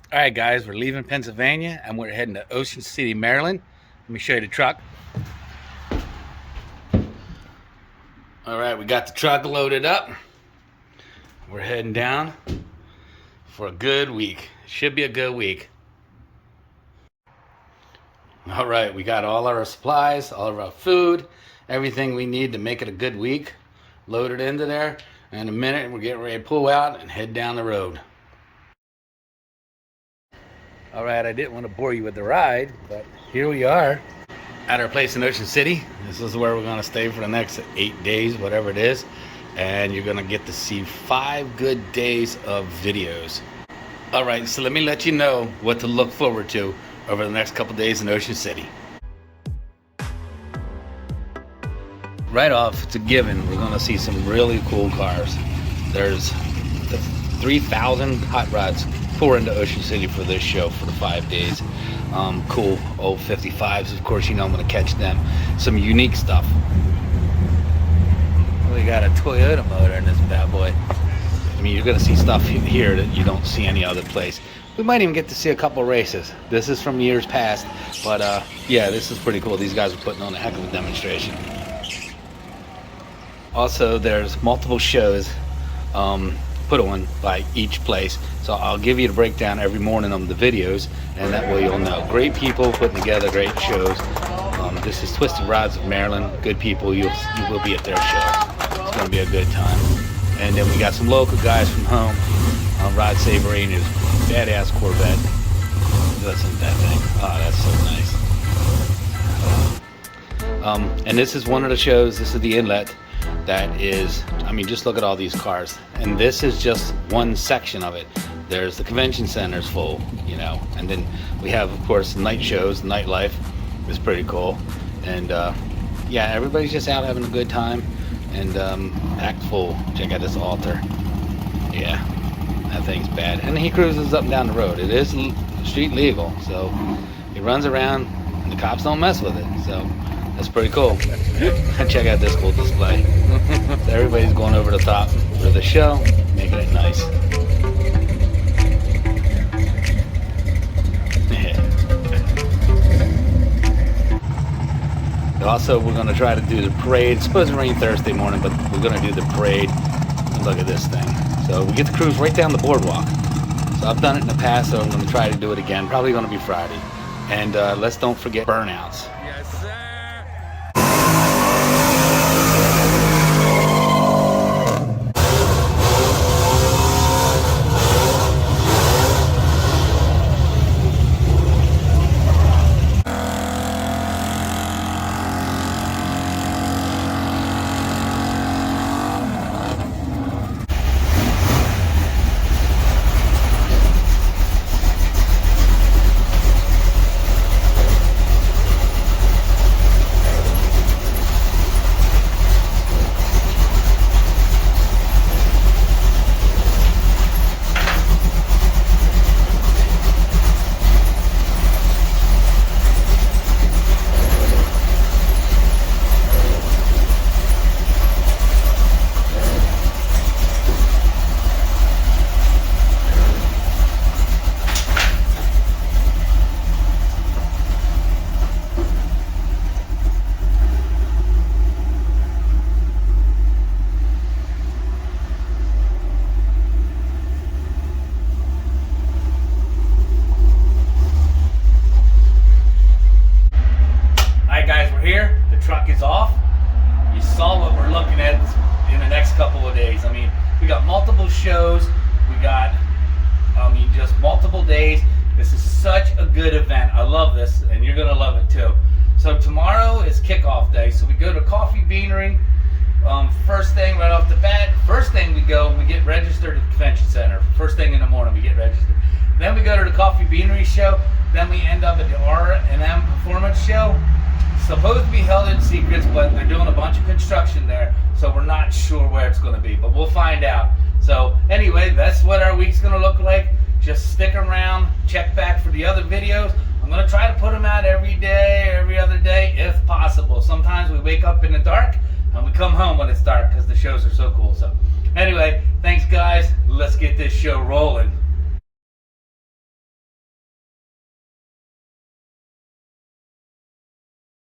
All right, guys, we're leaving Pennsylvania and we're heading to Ocean City, Maryland. Let me show you the truck. All right, we got the truck loaded up. We're heading down for a good week. Should be a good week. All right, we got all our supplies, all of our food, everything we need to make it a good week loaded into there. In a minute, we're getting ready to pull out and head down the road. All right, I didn't want to bore you with the ride, but here we are at our place in Ocean City. This is where we're going to stay for the next 8 days, whatever it is. And you're going to get to see 5 good days of videos. All right, so let me let you know what to look forward to over the next couple days in Ocean City. Right off, it's a given, we're going to see some really cool cars. There's the 3,000 hot rods pour into Ocean City for this show for the 5 days. Cool old 55s, of course, you know I'm going to catch them. Some unique stuff. We got a Toyota motor in this bad boy. I mean, you're going to see stuff here that you don't see any other place. We might even get to see a couple races. This is from years past, but yeah, this is pretty cool. These guys are putting on a heck of a demonstration. Also, there's multiple shows put on by each place, so I'll give you the breakdown every morning on the videos, and that way you'll know. Great people putting together great shows. This is Twisted Rods of Maryland. Good people. You will be at their show. It's going to be a good time. And then we got some local guys from home. Rod Savory and his badass Corvette. Listen to that thing. Oh, that's so nice. And this is one of the shows. This is the inlet. That is, I mean, just look at all these cars. And this is just one section of it. There's the convention center's full, you know. And then we have, of course, night shows. Nightlife is pretty cool. And yeah, everybody's just out having a good time. And packed full. Check out this altar. Yeah, that thing's bad. And he cruises up and down the road. It is street legal, so he runs around and the cops don't mess with it. So that's pretty cool. Check out this cool display. So everybody's going over the top for the show, making it nice. Also, we're going to try to do the parade. It's supposed to rain Thursday morning, but we're going to do the parade. And look at this thing. So we get to cruise right down the boardwalk. So I've done it in the past, so I'm going to try to do it again. Probably going to be Friday. And let's don't forget burnouts. Yes, sir. Here, the truck is off. You saw what we're looking at in the next couple of days. I mean, we got multiple shows. We got, I mean, just multiple days. This is such a good event. I love this, and you're gonna love it too. So tomorrow is kickoff day. So we go to Coffee Beanery. First thing right off the bat, first thing we get registered at the convention center. First thing in the morning, we get registered. Then we go to the Coffee Beanery show. Then we end up at the R&M Performance Show. Supposed to be held in secrets, but they're doing a bunch of construction there, so we're not sure where it's going to be, but we'll find out. So anyway, that's what our week's going to look like. Just stick around, check back for the other videos. I'm going to try to put them out every day, every other day, if possible. Sometimes we wake up in the dark, and we come home when it's dark, because the shows are so cool. So anyway, thanks guys. Let's get this show rolling.